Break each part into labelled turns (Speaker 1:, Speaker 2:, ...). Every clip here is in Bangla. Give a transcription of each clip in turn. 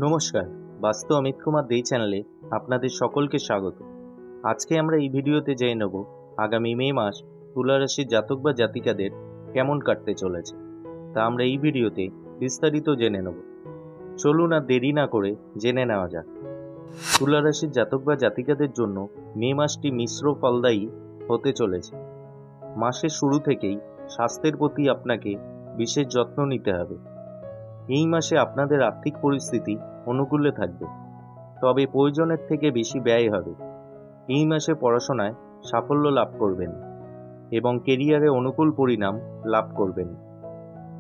Speaker 1: নমস্কার, বাস্তু অমিত কুমার দেই চ্যানেলে আপনাদের সকলকে স্বাগত। আজকে আমরা এই ভিডিওতে জেনে নেব আগামী মে মাস তুলা রাশির জাতক বা জাতিকাদের কেমন কাটতে চলেছে। তা আমরা এই ভিডিওতে বিস্তারিত জেনে নেব। চলুন আর দেরি না করে জেনে নেওয়া যাক। তুলা রাশির জাতক বা জাতিকাদের জন্য মে মাসটি মিশ্র ফলদায়ী হতে চলেছে। মাসের শুরু থেকেই স্বাস্থ্যের প্রতি আপনাকে বিশেষ যত্ন নিতে হবে। এই মাসে আপনাদের আর্থিক পরিস্থিতি অনুকূলে থাকবে, তবে প্রয়োজনের থেকে বেশি ব্যয় হবে। এই মাসে পড়াশোনায় সাফল্য লাভ করবেন এবং কেরিয়ারে অনুকূল পরিণাম লাভ করবেন।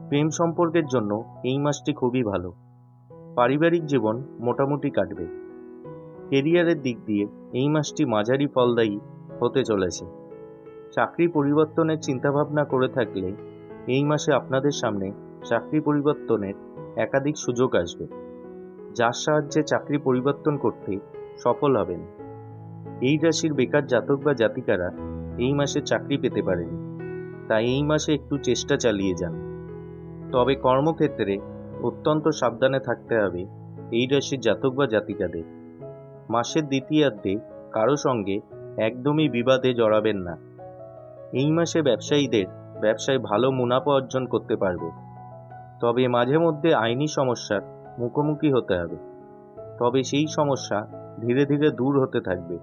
Speaker 1: প্রেম সম্পর্কের জন্য এই মাসটি খুবই ভালো। পারিবারিক জীবন মোটামুটি কাটবে। কেরিয়ারের দিক দিয়ে এই মাসটি মাঝারি ফলদায়ী হতে চলেছে। চাকরি পরিবর্তনের চিন্তাভাবনা করে থাকলে এই মাসে আপনাদের সামনে চাকরি পরিবর্তনের একাধিক সুযোগ আসবে, যার সাহায্যে চাকরি পরিবর্তন করতে সফল হবেন। এই রাশির বেকার জাতক বা জাতিকারা এই মাসে চাকরি পেতে পারেন, তাই এই মাসে একটু চেষ্টা চালিয়ে যান। তবে কর্মক্ষেত্রে অত্যন্ত সাবধানে থাকতে হবে এই রাশির জাতক বা জাতিকাদের। মাসের দ্বিতীয়ার্ধে কারো সঙ্গে একদমই বিবাদে জড়াবেন না। এই মাসে ব্যবসায়ীদের ব্যবসায় ভালো মুনাফা অর্জন করতে পারবে, তবে মাঝে মধ্যে আইনি সমস্যার মুখোমুখি হতে হবে। তবে সেই সমস্যা ধীরে ধীরে দূর হতে থাকবে।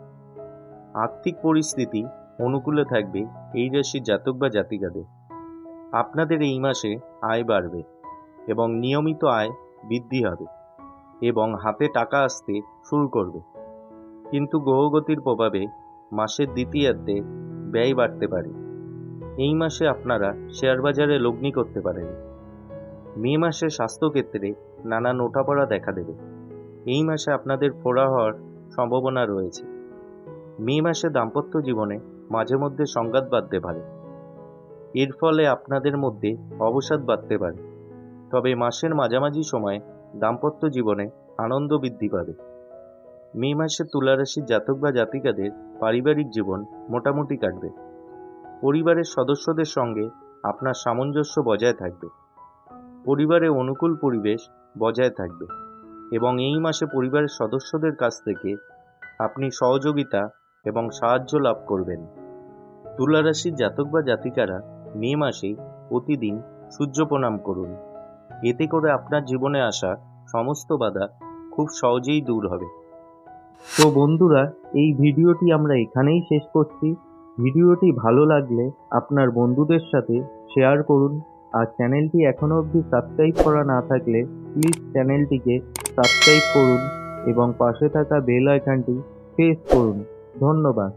Speaker 1: আর্থিক পরিস্থিতি অনুকূলে থাকবে এই রাশির জাতক বা জাতিকাদের। আপনাদের এই মাসে আয় বাড়বে এবং নিয়মিত আয় বৃদ্ধি হবে এবং হাতে টাকা আসতে শুরু করবে। কিন্তু গ্রহগতির প্রভাবে মাসের দ্বিতীয়ার্ধে ব্যয় বাড়তে পারে। এই মাসে আপনারা শেয়ার বাজারে লগ্নি করতে পারেন। মে মাসে স্বাস্থ্যক্ষেত্রে নানা ওঠাপড়া দেখা দেবে। এই মাসে আপনাদের ফোড়া হওয়ার সম্ভাবনা রয়েছে। মে মাসে দাম্পত্য জীবনে মাঝে মধ্যে সংঘাত বাধতে পারে। এর ফলে আপনাদের মধ্যে অবসাদ বাড়তে পারে। তবে মাসের মাঝামাঝি সময়ে দাম্পত্য জীবনে আনন্দ বৃদ্ধি পাবে। মে মাসে তুলা রাশির জাতক বা জাতিকাদের পারিবারিক জীবন মোটামুটি কাটবে। পরিবারের সদস্যদের সঙ্গে আপনার সামঞ্জস্য বজায় থাকবে। পরিবারে অনুকূল পরিবেশ বজায় থাকবে এবং এই মাসে পরিবারের সদস্যদের কাছ থেকে আপনি সহযোগিতা এবং সাহায্য লাভ করবেন। তুলা রাশির জাতক বা জাতিকারা মে মাসে প্রতিদিন সূর্য প্রণাম করুন। এতে করে আপনার জীবনে আসা সমস্ত বাধা খুব সহজেই দূর হবে। তো বন্ধুরা, এই ভিডিওটি আমরা এখানেই শেষ করছি। ভিডিওটি ভালো লাগলে আপনার বন্ধুদের সাথে শেয়ার করুন, আর চ্যানেলটি এখনও অবধি সাবস্ক্রাইব করা না থাকলে প্লিজ চ্যানেলটিকে সাবস্ক্রাইব করুন এবং পাশে থাকা বেল আইকনটি প্রেস করুন। ধন্যবাদ।